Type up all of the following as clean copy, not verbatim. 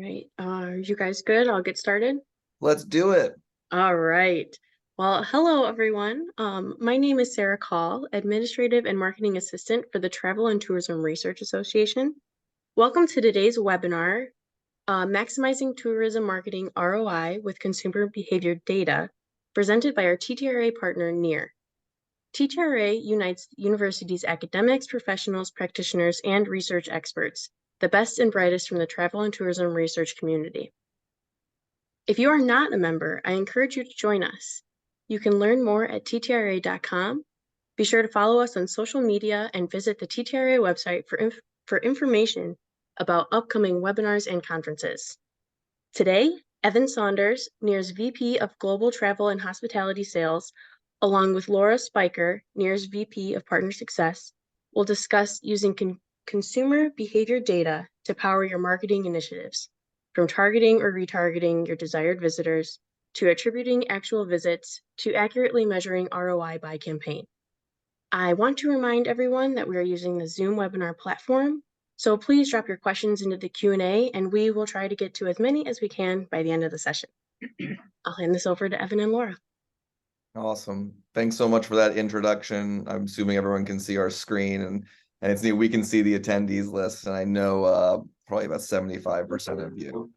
right. Are you guys good? I'll get started. Let's do it. All right. Well, hello, everyone. My name is Sarah Call, Administrative and Marketing Assistant for the Travel and Tourism Research Association. Welcome to today's webinar, Maximizing Tourism Marketing ROI with Consumer Behavior Data, presented by our TTRA partner, NEAR. TTRA unites universities' academics, professionals, practitioners, and research experts, the best and brightest from the travel and tourism research community. If you are not a member, I encourage you to join us. You can learn more at TTRA.com. Be sure to follow us on social media and visit the TTRA website for information about upcoming webinars and conferences. Today, Evan Saunders, NEAR's VP of Global Travel and Hospitality Sales, along with Laura Spiker, NEAR's VP of Partner Success, will discuss using consumer behavior data to power your marketing initiatives, from targeting or retargeting your desired visitors, to attributing actual visits, to accurately measuring ROI by campaign. I want to remind everyone that we are using the Zoom webinar platform, so please drop your questions into the Q&A and we will try to get to as many as we can by the end of the session. I'll hand this over to Evan and Laura. Awesome. Thanks so much for that introduction. I'm assuming everyone can see our screen and it's neat. We can see the attendees list, and I know probably about 75% of you.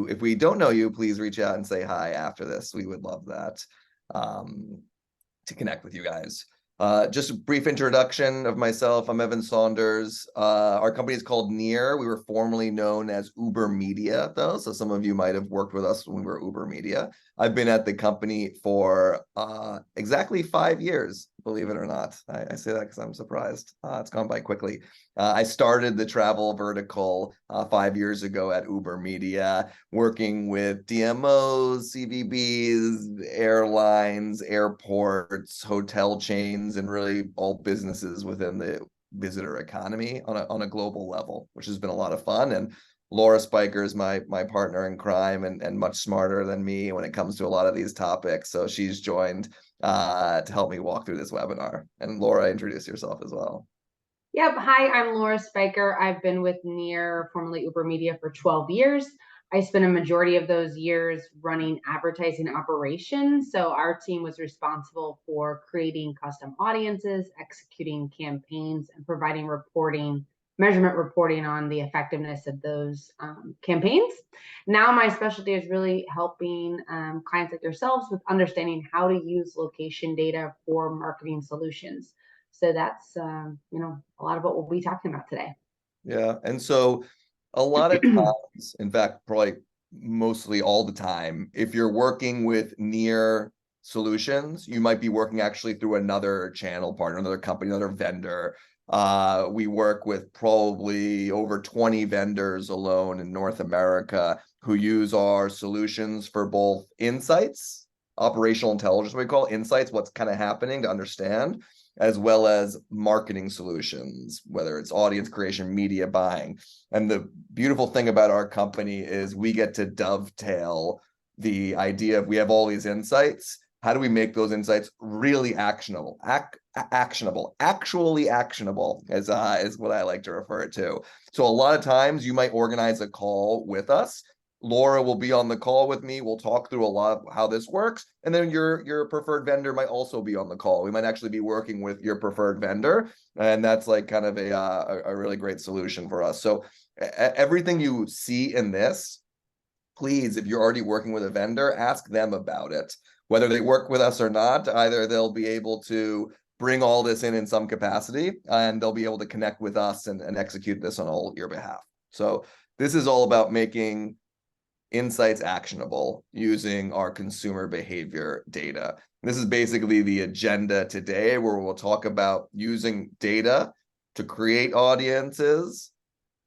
If we don't know you, please reach out and say hi after this. We would love that to connect with you guys. Just a brief introduction of myself. I'm Evan Saunders. Our company is called NEAR. We were formerly known as Uber Media, though, so some of you might have worked with us when we were Uber Media. I've been at the company for exactly 5 years, believe it or not. I say that because I'm surprised. It's gone by quickly. I started the travel vertical 5 years ago at Uber Media, working with DMOs, CVBs, airlines, airports, hotel chains, and really all businesses within the visitor economy on a global level, which has been a lot of fun. And Laura Spiker is my partner in crime and much smarter than me when it comes to a lot of these topics. So she's joined to help me walk through this webinar. And Laura, introduce yourself as well. Yep. Hi, I'm Laura Spiker. I've been with NEAR, formerly Uber Media, for 12 years. I spent a majority of those years running advertising operations. So our team was responsible for creating custom audiences, executing campaigns, and providing measurement reporting on the effectiveness of those campaigns. Now my specialty is really helping clients like yourselves with understanding how to use location data for marketing solutions. So that's a lot of what we'll be talking about today. Yeah, and so a lot of times, in fact, probably mostly all the time, if you're working with NEAR solutions, you might be working actually through another channel partner, another company, another vendor. We work with probably over 20 vendors alone in North America who use our solutions for both insights, operational intelligence, we call insights, what's kind of happening to understand, as well as marketing solutions, whether it's audience creation, media buying. And the beautiful thing about our company is we get to dovetail the idea of we have all these insights. How do we make those insights really actionable? Actually actionable is what I like to refer it to. So a lot of times you might organize a call with us. Laura will be on the call with me. We'll talk through a lot of how this works. And then your preferred vendor might also be on the call. We might actually be working with your preferred vendor. And that's like kind of a really great solution for us. So everything you see in this, please, if you're already working with a vendor, ask them about it. Whether they work with us or not, either they'll be able to bring all this in some capacity, and they'll be able to connect with us and execute this on all your behalf. So this is all about making insights actionable using our consumer behavior data. This is basically the agenda today, where we'll talk about using data to create audiences,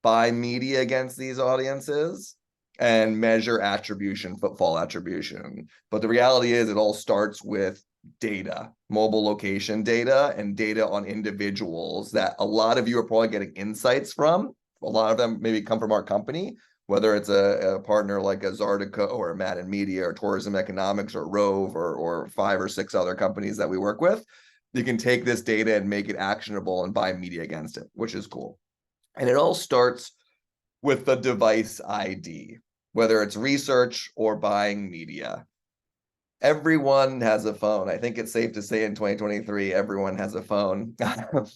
buy media against these audiences, and measure attribution, footfall attribution. But the reality is it all starts with data, mobile location data, and data on individuals that a lot of you are probably getting insights from. A lot of them maybe come from our company, whether it's a partner like a Zardico or a Madden Media or Tourism Economics or Rove or 5 or 6 other companies that we work with. You can take this data and make it actionable and buy media against it, which is cool. And it all starts with the device ID, whether it's research or buying media. Everyone has a phone. I think it's safe to say in 2023, everyone has a phone,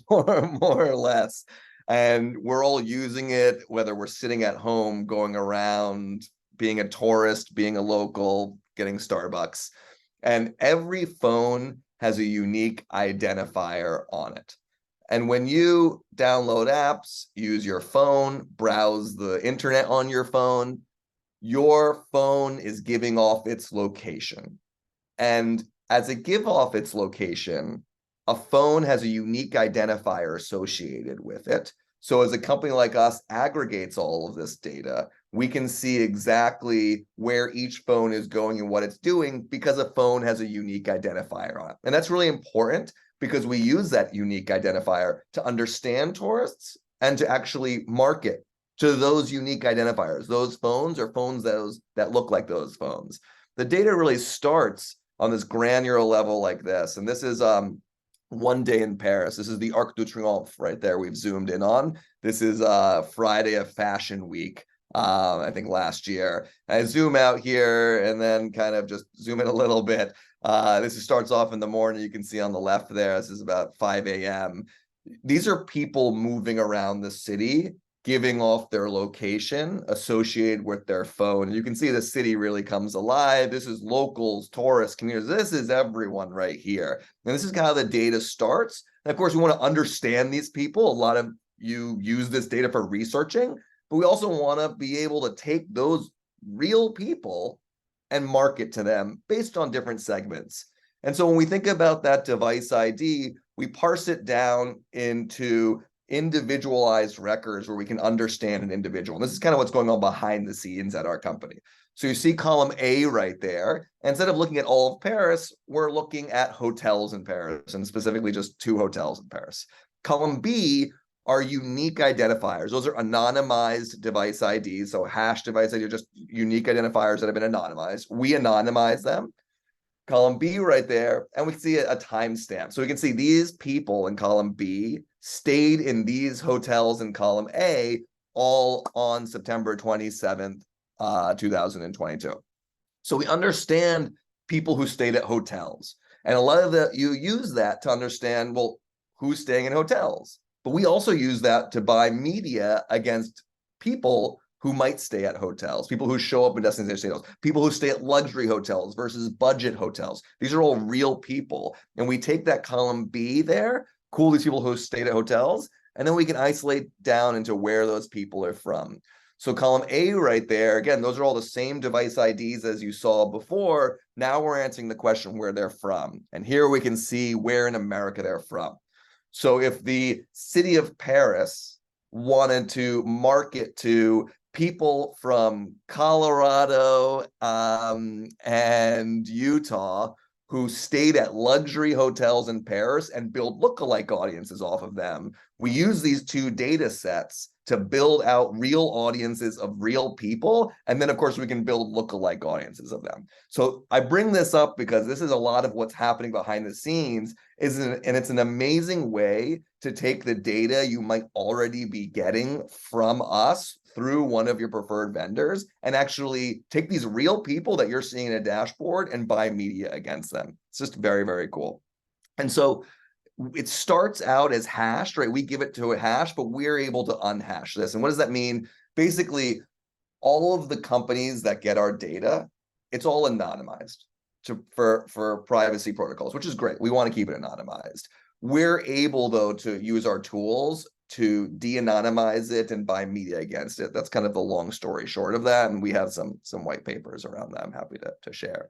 more or less. And we're all using it, whether we're sitting at home, going around, being a tourist, being a local, getting Starbucks. And every phone has a unique identifier on it. And when you download apps, use your phone, browse the internet on your phone is giving off its location. And as it gives off its location, a phone has a unique identifier associated with it. So as a company like us aggregates all of this data, we can see exactly where each phone is going and what it's doing because a phone has a unique identifier on it. And that's really important because we use that unique identifier to understand tourists and to actually market to those unique identifiers. Those phones are phones that look like those phones. The data really starts on this granular level like this. And this is one day in Paris. This is the Arc de Triomphe right there we've zoomed in on. This is Friday of Fashion Week, I think last year. I zoom out here and then kind of just zoom in a little bit. This starts off in the morning. You can see on the left there, this is about 5 a.m. These are people moving around the city, giving off their location associated with their phone. And you can see the city really comes alive. This is locals, tourists, commuters. This is everyone right here. And this is how the data starts. And of course, we want to understand these people. A lot of you use this data for researching, but we also want to be able to take those real people and market to them based on different segments. And so when we think about that device ID, we parse it down into individualized records where we can understand an individual. And this is kind of what's going on behind the scenes at our company. So you see column A right there. Instead of looking at all of Paris, we're looking at hotels in Paris, and specifically just 2 hotels in Paris. Column B are unique identifiers. Those are anonymized device IDs. So hash device ID are just unique identifiers that have been anonymized. We anonymize them. Column B right there, and we can see a timestamp. So we can see these people in column B stayed in these hotels in column A all on September 27th, 2022. So we understand people who stayed at hotels. And a lot of you use that to understand, well, who's staying in hotels. But we also use that to buy media against people who might stay at hotels, people who show up in destination hotels, people who stay at luxury hotels versus budget hotels. These are all real people. And we take that column B there, cool these people who stayed at hotels, and then we can isolate down into where those people are from. So column A right there, again, those are all the same device IDs as you saw before. Now we're answering the question where they're from. And here we can see where in America they're from. So if the city of Paris wanted to market to people from Colorado and Utah who stayed at luxury hotels in Paris and build lookalike audiences off of them, we use these 2 data sets to build out real audiences of real people. And then, of course, we can build lookalike audiences of them. So I bring this up because this is a lot of what's happening behind the scenes, and it's an amazing way to take the data you might already be getting from us through one of your preferred vendors and actually take these real people that you're seeing in a dashboard and buy media against them. It's just very, very cool. And so it starts out as hashed, right? We give it to a hash, but we're able to unhash this. And what does that mean? Basically, all of the companies that get our data, it's all anonymized for privacy protocols, which is great. We want to keep it anonymized. We're able, though, to use our tools to de-anonymize it and buy media against it. That's kind of the long story short of that. And we have some white papers around that I'm happy to share.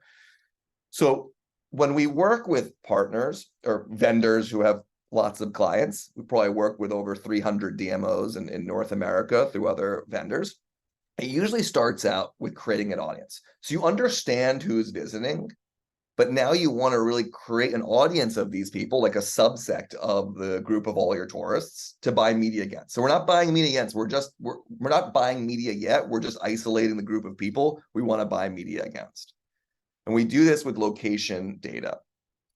So when we work with partners or vendors who have lots of clients, we probably work with over 300 DMOs in North America through other vendors. It usually starts out with creating an audience. So you understand who's visiting, but now you want to really create an audience of these people, like a subsect of the group of all your tourists to buy media against. So we're not buying media against, we're not buying media yet. We're just isolating the group of people we want to buy media against. And we do this with location data.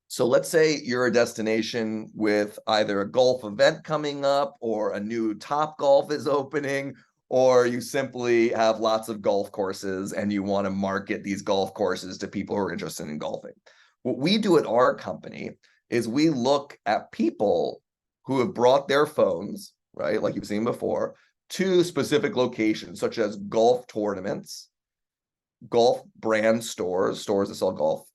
So let's say you're a destination with either a golf event coming up or a new Top Golf is opening, or you simply have lots of golf courses and you want to market these golf courses to people who are interested in golfing. What we do at our company is we look at people who have brought their phones, right, like you've seen before, to specific locations, such as golf tournaments, golf brand stores, stores that sell golf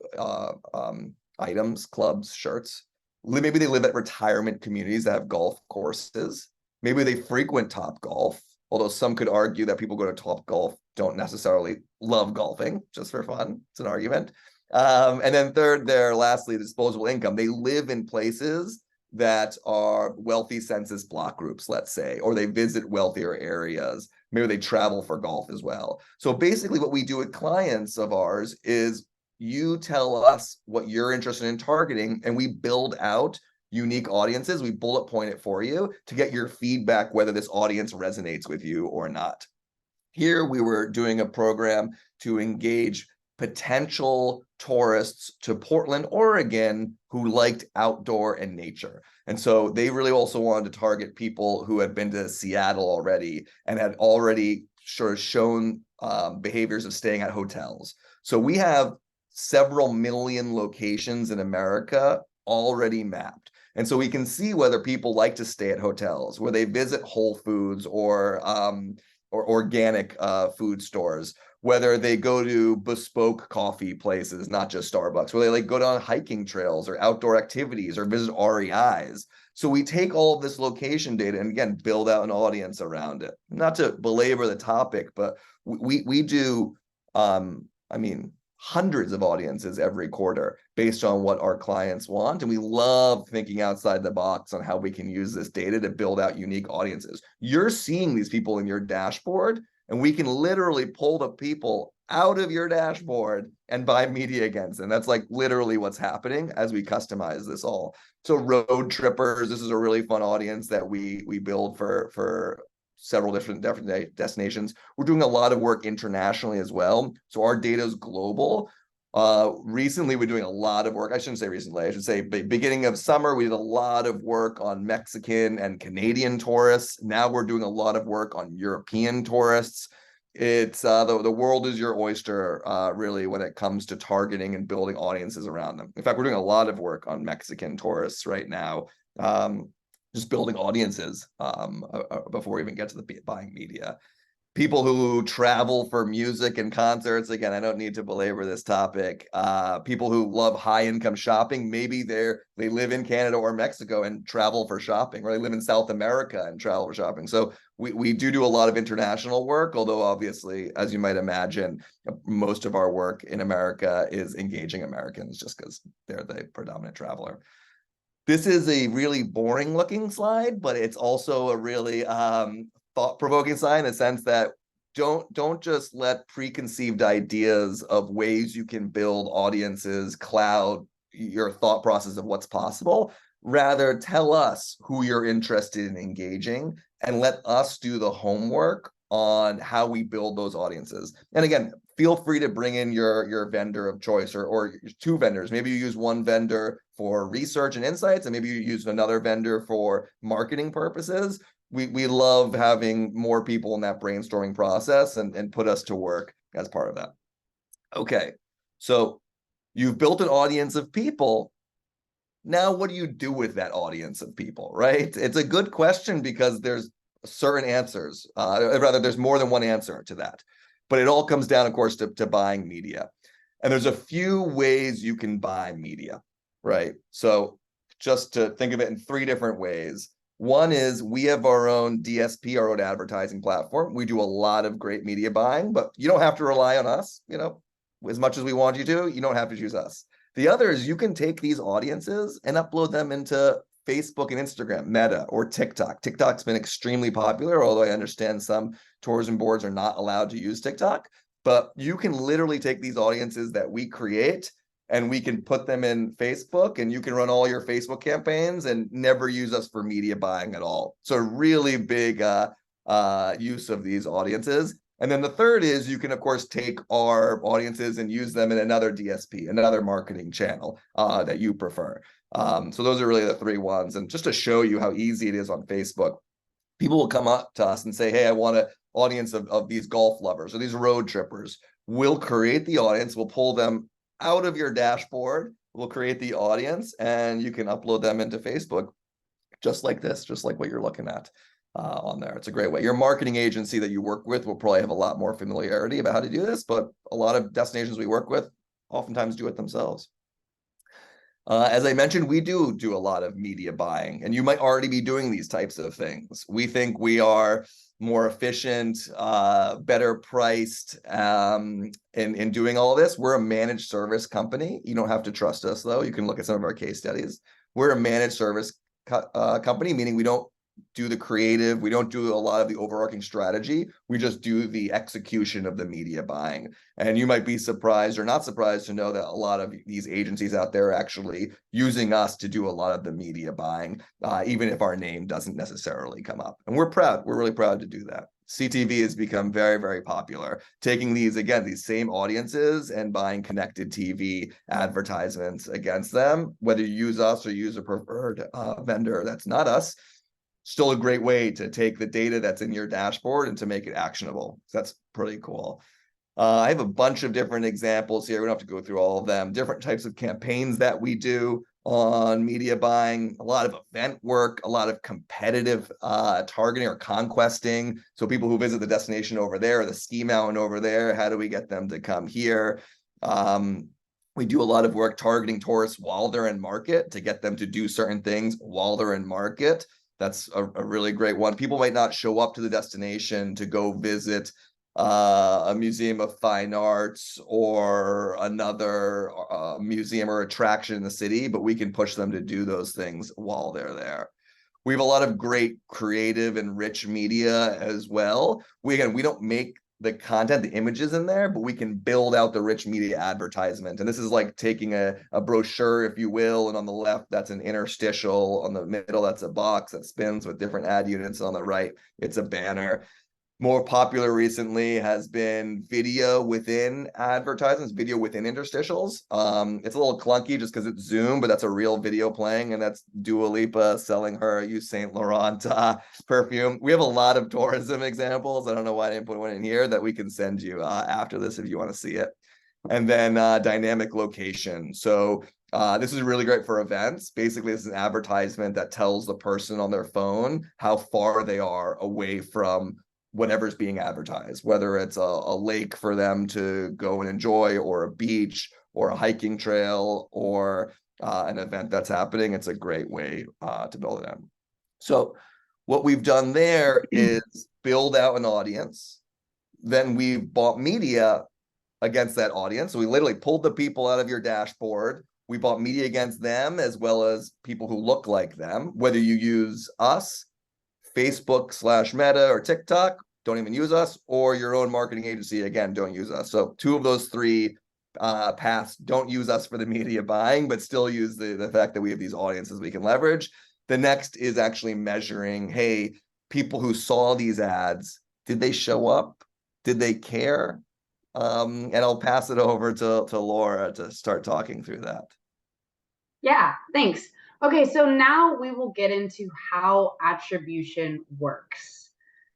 items, clubs, shirts. Maybe they live at retirement communities that have golf courses. Maybe they frequent Top Golf, although some could argue that people go to Top Golf don't necessarily love golfing, just for fun. It's an argument. And then third, there, lastly, disposable income. They live in places that are wealthy census block groups, let's say, or they visit wealthier areas. Maybe they travel for golf as well. So basically what we do with clients of ours is you tell us what you're interested in targeting, and we build out unique audiences. We bullet point it for you to get your feedback, whether this audience resonates with you or not. Here we were doing a program to engage potential tourists to Portland, Oregon, who liked outdoor and nature. And so they really also wanted to target people who had been to Seattle already and had already sort of shown behaviors of staying at hotels. So we have several million locations in America already mapped. And so we can see whether people like to stay at hotels, where they visit Whole Foods or organic food stores, whether they go to bespoke coffee places, not just Starbucks, where they like go down hiking trails or outdoor activities or visit REIs. So we take all of this location data and again, build out an audience around it. Not to belabor the topic, but we do, hundreds of audiences every quarter based on what our clients want. And we love thinking outside the box on how we can use this data to build out unique audiences. You're seeing these people in your dashboard, and we can literally pull the people out of your dashboard and buy media against them. That's like literally what's happening as we customize this all. So road trippers, this is a really fun audience that we build for several different destinations. We're doing a lot of work internationally as well. So our data is global. Recently, we're doing a lot of work. I shouldn't say recently. I should say beginning of summer, we did a lot of work on Mexican and Canadian tourists. Now we're doing a lot of work on European tourists. It's the world is your oyster, really, when it comes to targeting and building audiences around them. In fact, we're doing a lot of work on Mexican tourists right now. Just building audiences before we even get to the buying media. People who travel for music and concerts, again, I don't need to belabor this topic. People who love high income shopping, maybe they live in Canada or Mexico and travel for shopping, or they live in South America and travel for shopping. So we do a lot of international work, although obviously, as you might imagine, most of our work in America is engaging Americans just because they're the predominant traveler. This is a really boring looking slide, but it's also a really thought-provoking slide in the sense that don't just let preconceived ideas of ways you can build audiences cloud your thought process of what's possible. Rather, tell us who you're interested in engaging and let us do the homework on how we build those audiences. And again, feel free to bring in your vendor of choice or two vendors. Maybe you use one vendor for research and insights, and maybe you use another vendor for marketing purposes. We love having more people in that brainstorming process and put us to work as part of that. Okay, so you've built an audience of people. Now, what do you do with that audience of people, right? It's a good question because there's certain answers. Rather, there's more than one answer to that. But it all comes down, of course, to buying media. And there's a few ways you can buy media, right? So just to think of it in three different ways. One is we have our own DSP, our own advertising platform. We do a lot of great media buying, but you don't have to rely on us, as much as we want you to, you don't have to choose us. The other is you can take these audiences and upload them into Facebook and Instagram, Meta, or TikTok. TikTok's been extremely popular, although I understand some tourism boards are not allowed to use TikTok. But you can literally take these audiences that we create and we can put them in Facebook, and you can run all your Facebook campaigns and never use us for media buying at all. So really big use of these audiences. And then the third is you can, of course, take our audiences and use them in another DSP, another marketing channel that you prefer. So those are really the three ones. And just to show you how easy it is on Facebook, people will come up to us and say, hey, I want to audience of these golf lovers or these road trippers. We'll create the audience, we'll pull them out of your dashboard, we'll create the audience, and you can upload them into Facebook just like this, just like what you're looking at on there. It's a great way. Your marketing agency that you work with will probably have a lot more familiarity about how to do this, but a lot of destinations we work with oftentimes do it themselves. As I mentioned, we do a lot of media buying, and you might already be doing these types of things. We think we are more efficient, better priced in doing all of this. We're a managed service company. You don't have to trust us, though. You can look at some of our case studies. We're a managed service company, meaning we don't do the creative, we don't do a lot of the overarching strategy, we just do the execution of the media buying. And you might be surprised or not surprised to know that a lot of these agencies out there are actually using us to do a lot of the media buying, even if our name doesn't necessarily come up. And we're really proud to do that. CTV has become very, very popular, taking these same audiences and buying connected TV advertisements against them, whether you use us or use a preferred vendor that's not us. Still a great way to take the data that's in your dashboard and to make it actionable. So that's pretty cool. I have a bunch of different examples here. We don't have to go through all of them. Different types of campaigns that we do on media buying, a lot of event work, a lot of competitive targeting or conquesting. So people who visit the destination over there, the ski mountain over there, how do we get them to come here? We do a lot of work targeting tourists while they're in market to get them to do certain things while they're in market. That's a really great one. People might not show up to the destination to go visit a museum of fine arts or another museum or attraction in the city, but we can push them to do those things while they're there. We have a lot of great creative and rich media as well. We don't make the content, the images in there, but we can build out the rich media advertisement. And this is like taking a brochure, if you will, and on the left, that's an interstitial. On the middle, that's a box that spins with different ad units. On the right, it's a banner. More popular recently has been video within advertisements, video within interstitials. It's a little clunky just because it's Zoom, but that's a real video playing, and that's Dua Lipa selling her Yves Saint Laurent perfume. We have a lot of tourism examples. I don't know why I didn't put one in here that we can send you after this if you want to see it. And then dynamic location. So this is really great for events. Basically, this is an advertisement that tells the person on their phone how far they are away from whatever's being advertised, whether it's a lake for them to go and enjoy, or a beach, or a hiking trail, or an event that's happening. It's a great way to build it in. So what we've done there is build out an audience. Then we've bought media against that audience. So we literally pulled the people out of your dashboard. We bought media against them as well as people who look like them, whether you use us, Facebook/Meta or TikTok, don't even use us, or your own marketing agency, again, don't use us. So two of those three paths don't use us for the media buying, but still use the fact that we have these audiences we can leverage. The next is actually measuring, hey, people who saw these ads, did they show up? Did they care? And I'll pass it over to Laura to start talking through that. Yeah, thanks. Okay, so now we will get into how attribution works.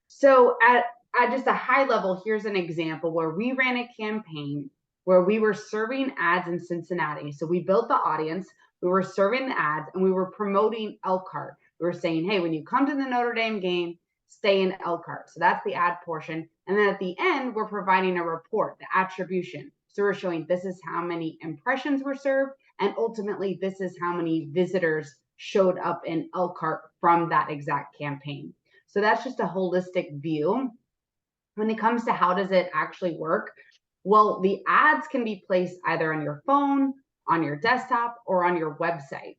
So at just a high level, here's an example where we ran a campaign where we were serving ads in Cincinnati. So we built the audience, we were serving the ads, and we were promoting Elkhart. We were saying, hey, when you come to the Notre Dame game, stay in Elkhart. So that's the ad portion. And then at the end, we're providing a report, the attribution. So we're showing this is how many impressions were served, and ultimately, this is how many visitors showed up in Elkhart from that exact campaign. So that's just a holistic view. When it comes to how does it actually work, well, the ads can be placed either on your phone, on your desktop, or on your website.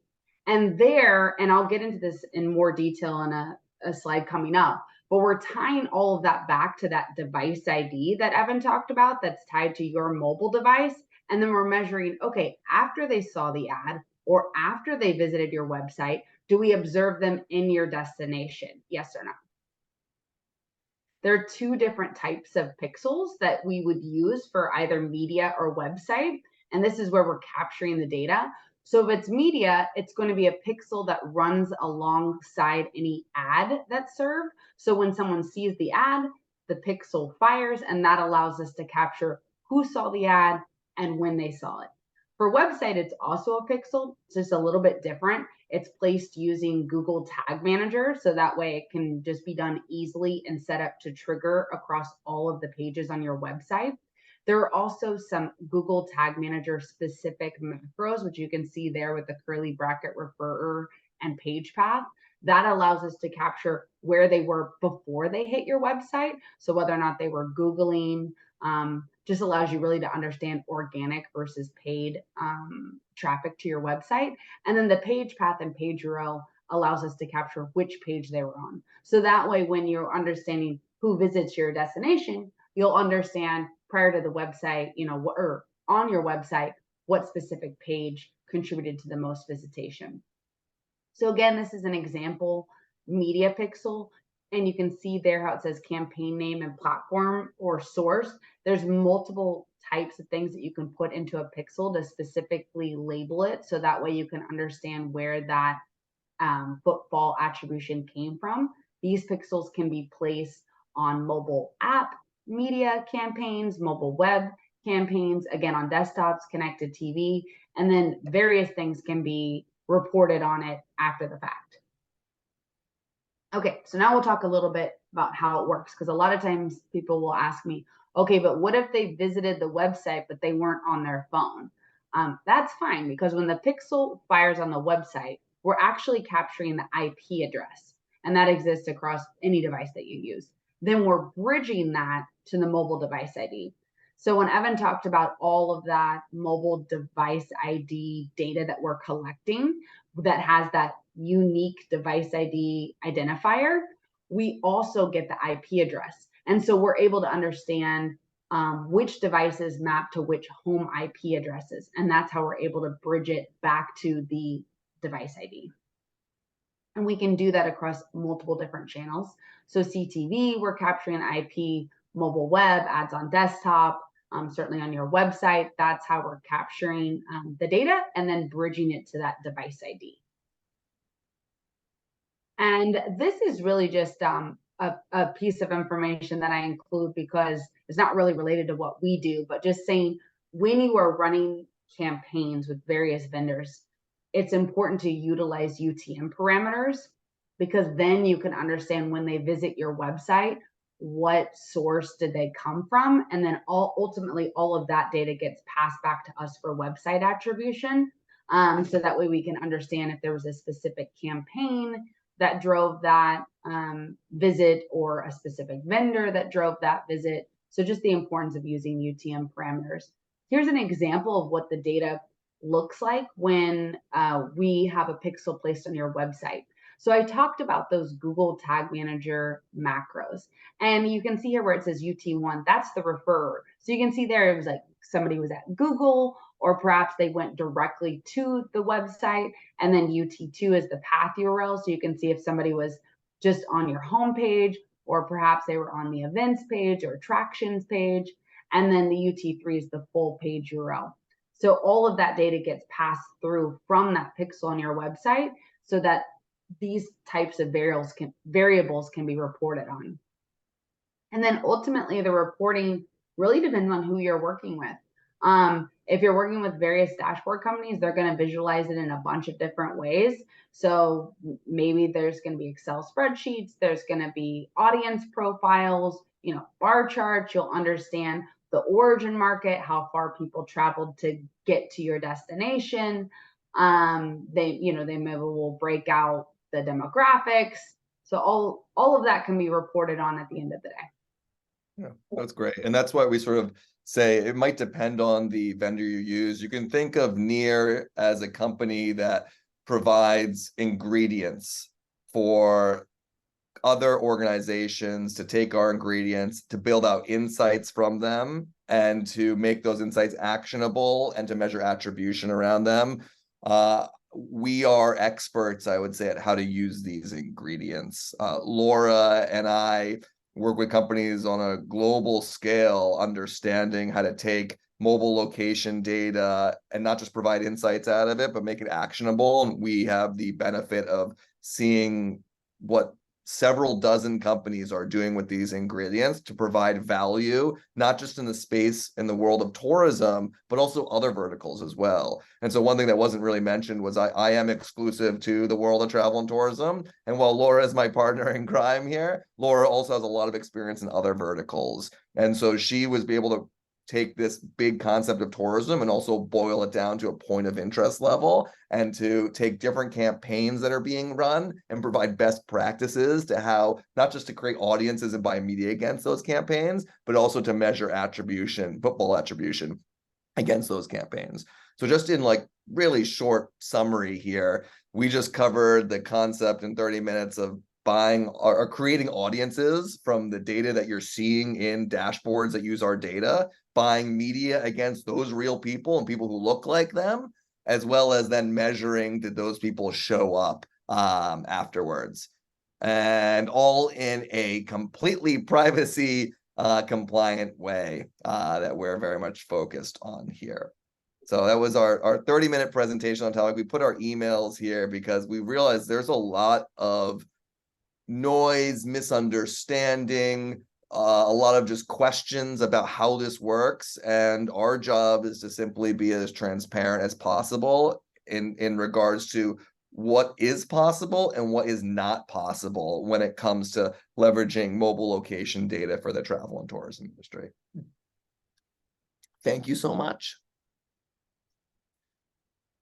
And there, and I'll get into this in more detail in a slide coming up, but we're tying all of that back to that device ID that Evan talked about that's tied to your mobile device. And then we're measuring, okay, after they saw the ad or after they visited your website, do we observe them in your destination? Yes or no? There are two different types of pixels that we would use for either media or website. And this is where we're capturing the data. So if it's media, it's going to be a pixel that runs alongside any ad that's served. So when someone sees the ad, the pixel fires, and that allows us to capture who saw the ad and when they saw it. For website, it's also a pixel. It's just a little bit different. It's placed using Google Tag Manager, so that way it can just be done easily and set up to trigger across all of the pages on your website. There are also some Google Tag Manager specific macros, which you can see there with the curly bracket referrer and page path. That allows us to capture where they were before they hit your website. So whether or not they were Googling, just allows you really to understand organic versus paid traffic to your website. And then the page path and page URL allows us to capture which page they were on. So that way, when you're understanding who visits your destination, you'll understand prior to the website, or on your website, what specific page contributed to the most visitation. So again, this is an example media pixel, and you can see there how it says campaign name and platform or source. There's multiple types of things that you can put into a pixel to specifically label it, so that way you can understand where that footfall attribution came from. These pixels can be placed on mobile app media campaigns, mobile web campaigns, again on desktops, connected TV, and then various things can be reported on it after the fact. Okay, so now we'll talk a little bit about how it works, because a lot of times people will ask me, okay, but what if they visited the website but they weren't on their phone? That's fine, because when the pixel fires on the website, we're actually capturing the IP address, and that exists across any device that you use. Then we're bridging that to the mobile device ID. So when Evan talked about all of that mobile device ID data that we're collecting that has that unique device ID identifier, we also get the IP address. And so we're able to understand which devices map to which home IP addresses. And that's how we're able to bridge it back to the device ID. And we can do that across multiple different channels. So CTV, we're capturing IP, mobile web, ads on desktop, certainly on your website. That's how we're capturing the data and then bridging it to that device ID. And this is really just a piece of information that I include because it's not really related to what we do, but just saying when you are running campaigns with various vendors, it's important to utilize UTM parameters, because then you can understand when they visit your website, what source did they come from? And then ultimately all of that data gets passed back to us for website attribution. So that way we can understand if there was a specific campaign that drove that visit or a specific vendor that drove that visit. So just the importance of using UTM parameters. Here's an example of what the data looks like when we have a pixel placed on your website. So I talked about those Google Tag Manager macros, and you can see here where it says UT1, that's the referrer. So you can see there it was like somebody was at Google, or perhaps they went directly to the website, and then UT2 is the path URL. So you can see if somebody was just on your homepage, or perhaps they were on the events page or attractions page, and then the UT3 is the full page URL. So all of that data gets passed through from that pixel on your website so that these types of variables can be reported on. And then ultimately the reporting really depends on who you're working with. If you're working with various dashboard companies, they're going to visualize it in a bunch of different ways. So maybe there's going to be Excel spreadsheets, there's going to be audience profiles, bar charts. You'll understand the origin market, how far people traveled to get to your destination. They maybe will break out the demographics. So all of that can be reported on at the end of the day. Yeah, that's great. And that's why we sort of say it might depend on the vendor you use. You can think of Near as a company that provides ingredients for other organizations to take our ingredients, to build out insights from them, and to make those insights actionable and to measure attribution around them. We are experts, I would say, at how to use these ingredients. Laura and I work with companies on a global scale, understanding how to take mobile location data and not just provide insights out of it, but make it actionable. And we have the benefit of seeing what several dozen companies are doing with these ingredients to provide value, not just in the space in the world of tourism, but also other verticals as well. And so one thing that wasn't really mentioned was I am exclusive to the world of travel and tourism. And while Laura is my partner in crime here, Laura also has a lot of experience in other verticals. And so she was able to take this big concept of tourism and also boil it down to a point of interest level, and to take different campaigns that are being run and provide best practices to how, not just to create audiences and buy media against those campaigns, but also to measure attribution, football attribution against those campaigns. So just in like really short summary here, we just covered the concept in 30 minutes of buying or creating audiences from the data that you're seeing in dashboards that use our data, buying media against those real people and people who look like them, as well as then measuring, did those people show up afterwards, and all in a completely privacy compliant way that we're very much focused on here. So that was our 30-minute presentation on topic. We put our emails here because we realized there's a lot of noise, misunderstanding, a lot of just questions about how this works. And our job is to simply be as transparent as possible in regards to what is possible and what is not possible when it comes to leveraging mobile location data for the travel and tourism industry. Thank you so much.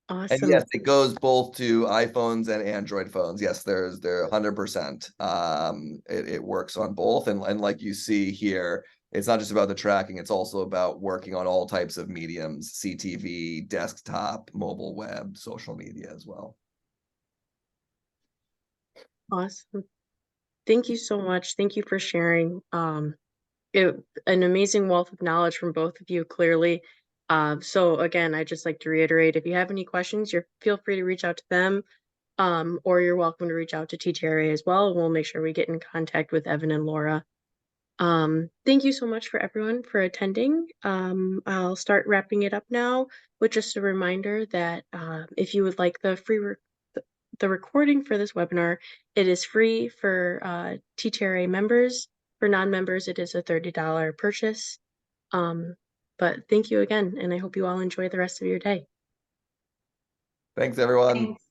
And Awesome. yes, it goes both to iPhones and Android phones. Yes, they're 100%. It works on both, and like you see here, it's not just about the tracking, it's also about working on all types of mediums: CTV, desktop, mobile web, social media as well. Awesome. Thank you so much. Thank you for sharing. An amazing wealth of knowledge from both of you, clearly. So again, I just like to reiterate, if you have any questions, feel free to reach out to them, or you're welcome to reach out to TTRA as well. We'll make sure we get in contact with Evan and Laura. Thank you so much for everyone for attending. I'll start wrapping it up now with just a reminder that if you would like the recording for this webinar, it is free for TTRA members. For non-members, it is a $30 purchase. But thank you again, and I hope you all enjoy the rest of your day. Thanks, everyone. Thanks.